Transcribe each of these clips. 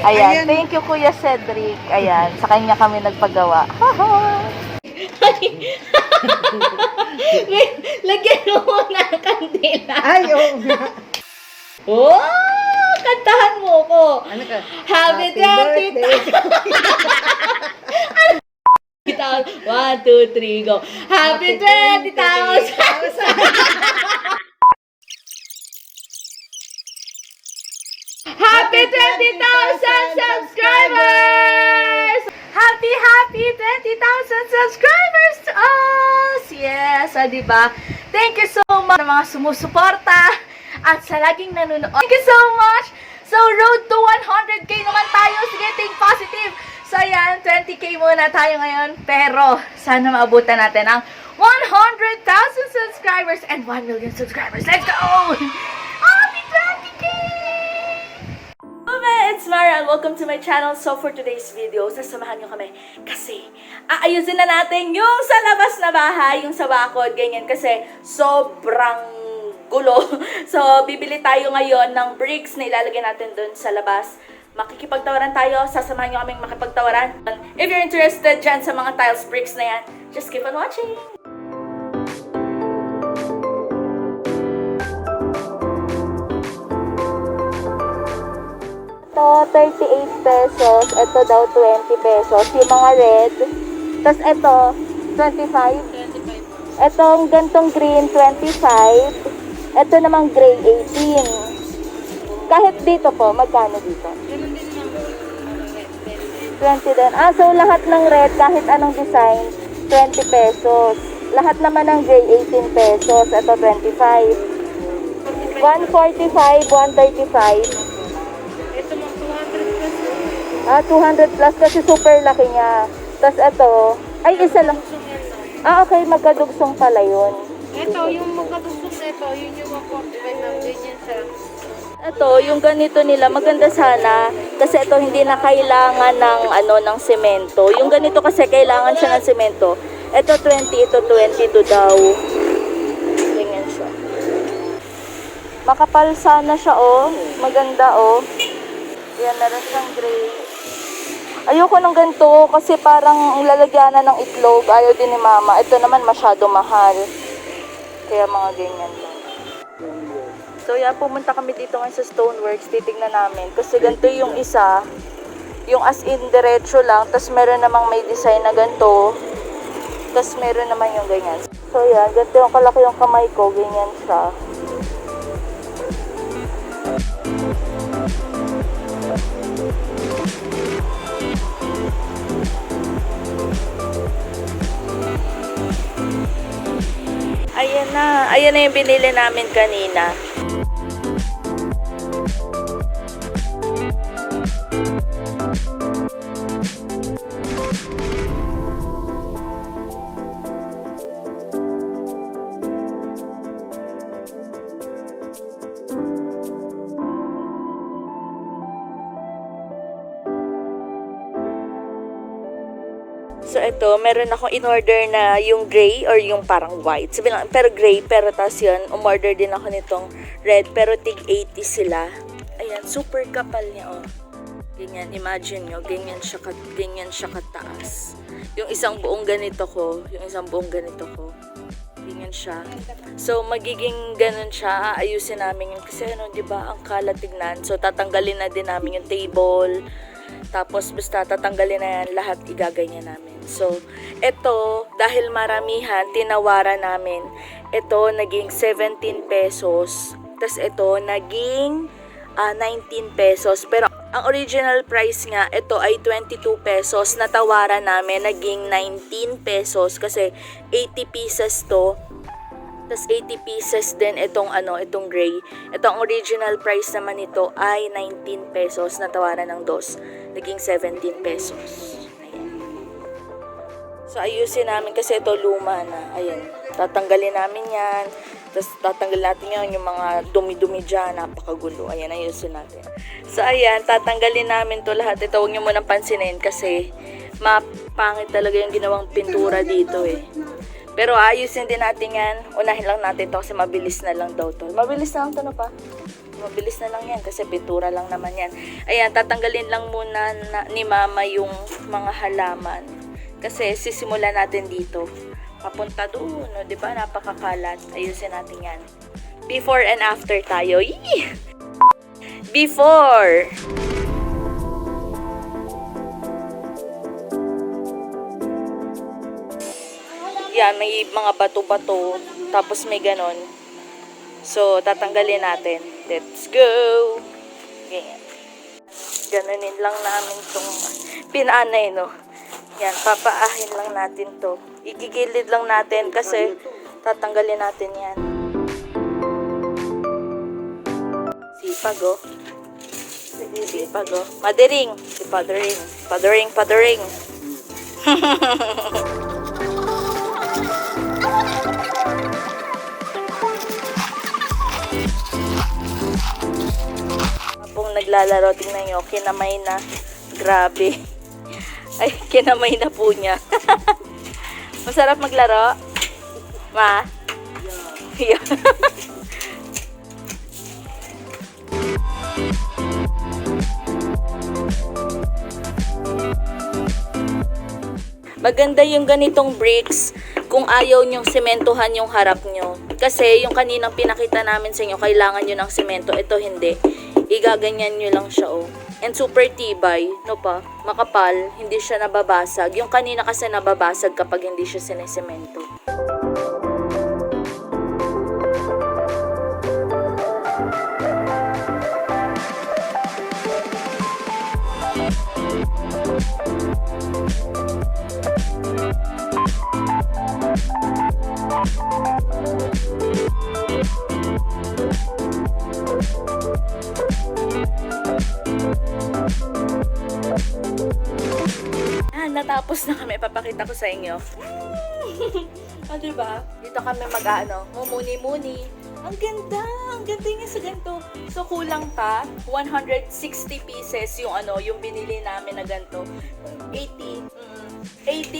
Ayan, thank you Kuya Cedric. Ayan, sa kanya kami nagpagawa. Lagyan mo muna ang kandila. Ay, oo nga. Oh, kantahan mo ko. Ano ka? Happy birthday. 20,000. 1, 2, 3, go. Happy 20,000. Happy 20,000 subscribers! Happy 20,000 subscribers to us! Yes, diba? Thank you so much sa mga sumusuporta at sa laging nanonood. Thank you so much! So, road to 100k naman tayo. Sige, think positive. So, ayan, 20k muna tayo ngayon. Pero, sana maabutan natin ang 100,000 subscribers and 1 million subscribers. Let's go! Happy 20k! It's Mara and welcome to my channel. So for today's video, sasamahan nyo kami kasi aayusin na natin yung sa labas na bahay, yung sa bakod, ganyan, kasi sobrang gulo. So bibili tayo ngayon ng bricks na ilalagay natin dun sa labas. Makikipagtawaran tayo, sasamahan nyo kaming makipagtawaran. If you're interested dyan sa mga tiles bricks na yan, just keep on watching! Ito, 38 pesos. Ito daw, 20 pesos. Yung mga red. Tapos ito, 25. Itong gantong green, 25. Ito namang gray, 18. Kahit dito po, magkano dito? 20 din. So lahat ng red, kahit anong design, 20 pesos. Lahat naman ng gray, 18 pesos. Ito, 25. 145, 135. 200 plus kasi super laki niya. Tapos ito, ay isa lang. Okay, magkadugsong pala yun. Ito, yung magkadugsong ito, yun yung 145 ng ganyan sa... Ito, yung ganito nila, maganda sana kasi ito hindi na kailangan ng ng semento. Yung ganito kasi kailangan siya ng semento. Ito 20, ito 22 daw. Ganyan siya. Makapal sana siya, oh. Maganda, oh. Yan, meron siyang gray. Ayoko ng ganito kasi parang lalagyanan ng itlog. Ayaw din ni mama. Ito naman masyado mahal. Kaya mga ganyan lang. So yeah, pumunta kami dito ngayon sa Stoneworks. Titignan namin. Kasi ganito yung isa. Yung as in diretso lang. Tapos meron namang may design na ganito. Tapos meron naman yung ganyan. So yeah, ganito yung kalaki yung kamay ko. Ganyan siya. Ayan na yung binili namin kanina. So ito, meron akong in-order na yung gray or yung parang white. Sabi lang, pero gray, pero tas yun, umorder din ako nitong red, pero tig 80 sila. Ayan, super kapal niya, oh. Ganyan, imagine nyo, ganyan siya kataas. Yung isang buong ganito ko, ganyan siya. So, magiging ganun siya, aayusin namin yun. Kasi di ba, ang kalat tignan. So, tatanggalin na din namin yung table. Tapos, basta tatanggalin na yan, lahat igaganyan namin. So, ito, dahil maramihan, tinawaran namin. Ito, naging 17 pesos. Tapos, ito, naging 19 pesos. Pero, ang original price nga, ito ay 22 pesos. Natawaran namin, naging 19 pesos. Kasi, 80 pieces to. Tapos 80 pieces din itong itong gray. Ito ang original price naman nito ay 19 pesos. Natawaran ng dos. Naging 17 pesos. Ayan. So ayusin namin kasi ito luma na. Ayan. Tatanggalin namin yan. Tapos tatanggalin natin yan yung mga dumi-dumi dyan. Napakagulo. Ayan, ayusin natin. So ayan, tatanggalin namin to lahat. Ito huwag nyo munang pansinin kasi mapangit talaga yung ginawang pintura dito eh. Pero ayusin din natin yan. Unahin lang natin to kasi mabilis na lang daw to. Mabilis na lang to na pa. Mabilis na lang yan kasi pintura lang naman yan. Ayan, tatanggalin lang muna ni Mama yung mga halaman. Kasi sisimulan natin dito. Papunta doon, no? Diba? Napakakalat. Ayusin natin yan. Before and after tayo. Yee! Before! Yan, may mga bato-bato. Tapos may ganon. So, tatanggalin natin. Let's go! Ganyan. Ganonin lang namin itong pinanay, no? Yan, papaahin lang natin to. Igigilid lang natin kasi tatanggalin natin yan. Sipag, oh. Sipag, oh. Madiring. Si Padering. Padering, padering. Habang naglalaro, tingnan nyo, kinamay na. Grabe. Ay, kinamay na po niya. Masarap maglaro? Ma? Yeah. Maganda yung ganitong bricks kung ayaw nyong sementohan yung harap nyo. Kasi yung kaninang pinakita namin sa inyo, kailangan nyo ng semento. Ito hindi. Igaganyan nyo lang siya, oh. And super tibay, no pa? Makapal, hindi siya nababasag. Yung kanina kasi nababasag kapag hindi siya sinesemento. Natapos na kami. Papakita ko sa inyo. Diba? Dito kami mag-ano, mumuni-muni. Ang ganda! Ang ganda niya sa ganito. So, kulang pa. 160 pieces yung yung binili namin na ganito. 80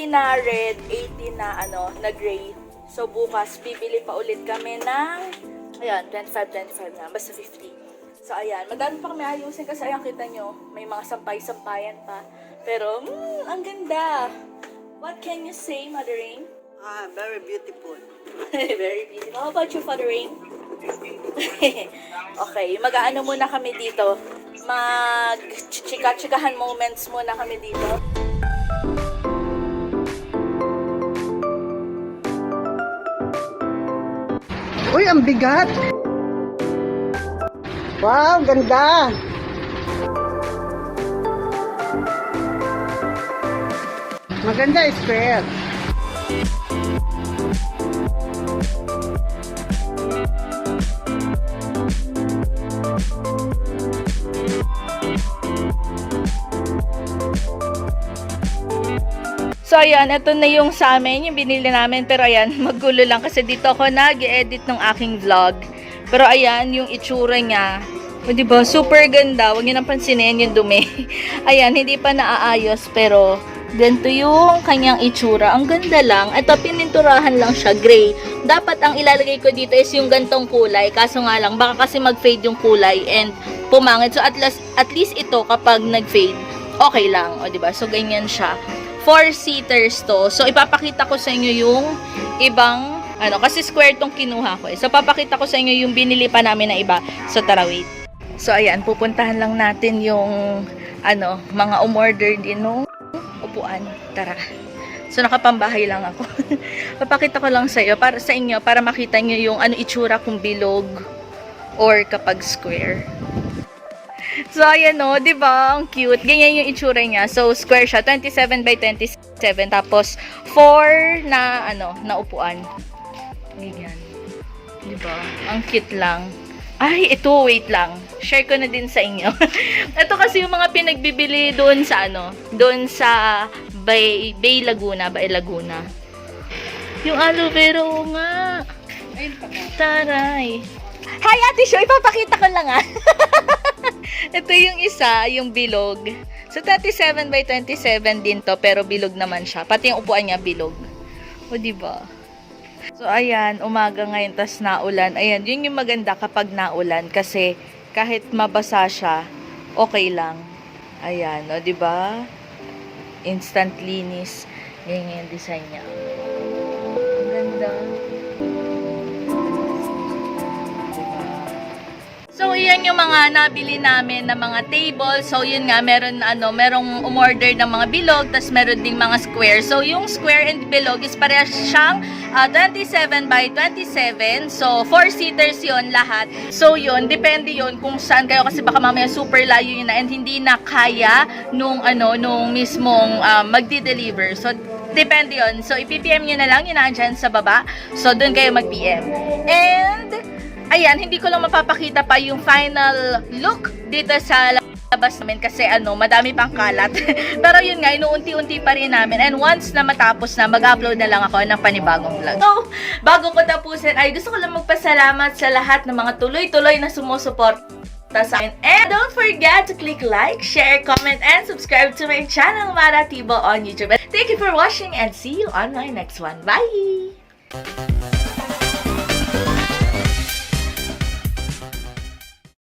na red, 80 na na gray. So, bukas, bibili pa ulit kami ng, ayan, 25 na. Basta 50. So, ayan. Madami pa kami ayusin kasi ayan, kita nyo. May mga sampay-sampayan pa. Pero, ang ganda. What can you say, Mother Rain? Very beautiful. Very beautiful. How about you, Father Rain? Okay, mag-aano muna kami dito. Mag-chika-chikahan moments muna kami dito. Uy, ang bigat! Wow, ganda! Maganda square. So, ayan, ito na yung sa amin, yung binili namin. Pero, ayan, magulo lang kasi dito ako nag-edit ng aking vlog. Pero, ayan, yung itsura niya. O, diba? Super ganda. Huwag niyo nang pansinin yung dumi. Ayan, hindi pa naaayos. Pero, ganito yung kanyang itsura. Ang ganda lang. Ito, pininturahan lang siya. Gray. Dapat ang ilalagay ko dito is yung gantong kulay. Kaso nga lang, baka kasi mag-fade yung kulay and pumangit. So, at least ito, kapag nag-fade, okay lang. O, diba? So, ganyan siya. 4-seaters to. So, ipapakita ko sa inyo yung ibang, kasi square tong kinuha ko. So, papakita ko sa inyo yung binili pa namin na iba. So, tara, wait. So, ayan, pupuntahan lang natin yung, mga umorder din nung upuan. Tara. So, nakapambahay lang ako. Papakita ko lang sa inyo, para makita nyo yung itsura kung bilog or kapag square. So, ayan o, diba? Ang cute. Ganyan yung itsura niya. So, square siya. 27 by 27. Tapos, 4 na, na upuan. Ganyan. Diba? Ang cute lang. Ay, ito, wait lang. Share ko na din sa inyo. Ito kasi yung mga pinagbibili doon sa, doon sa Bay Laguna. Yung aloe vera, oo nga. Taray. Hi, Ate Sho, ipapakita ko lang Ito yung isa, yung bilog. So, 37 by 27 din to, pero bilog naman siya. Pati yung upuan niya bilog. O, diba? So, ayan, umaga ngayon, tas naulan. Ayan, yun yung maganda kapag naulan kasi kahit mabasa siya, okay lang. Ayan, o, diba? Instant linis. Ganyan yung design niya. Ang ganda. So, iyan yung mga nabili namin na mga table. So, yun nga, merong umorder ng mga bilog, tas meron ding mga square. So, yung square and bilog is parehas siyang 27 by 27. So, 4-seaters yun lahat. So, yun, depende yun kung saan kayo kasi baka mamaya super layo yun na and hindi na kaya nung mismong magdi-deliver. So, depende yun. So, ipipm nyo na lang yun nandyan sa baba. So, dun kayo mag-PM. And, ayan, hindi ko lang mapapakita pa yung final look dito sa labas namin kasi madami pang kalat. Pero yun nga, inuunti-unti pa rin namin. And once na matapos na, mag-upload na lang ako ng panibagong vlog. So, bago ko tapusin, ay gusto ko lang magpasalamat sa lahat ng mga tuloy-tuloy na sumusuporta sa akin. And don't forget to click like, share, comment, and subscribe to my channel, Mara Tibo on YouTube. Thank you for watching and see you on my next one. Bye!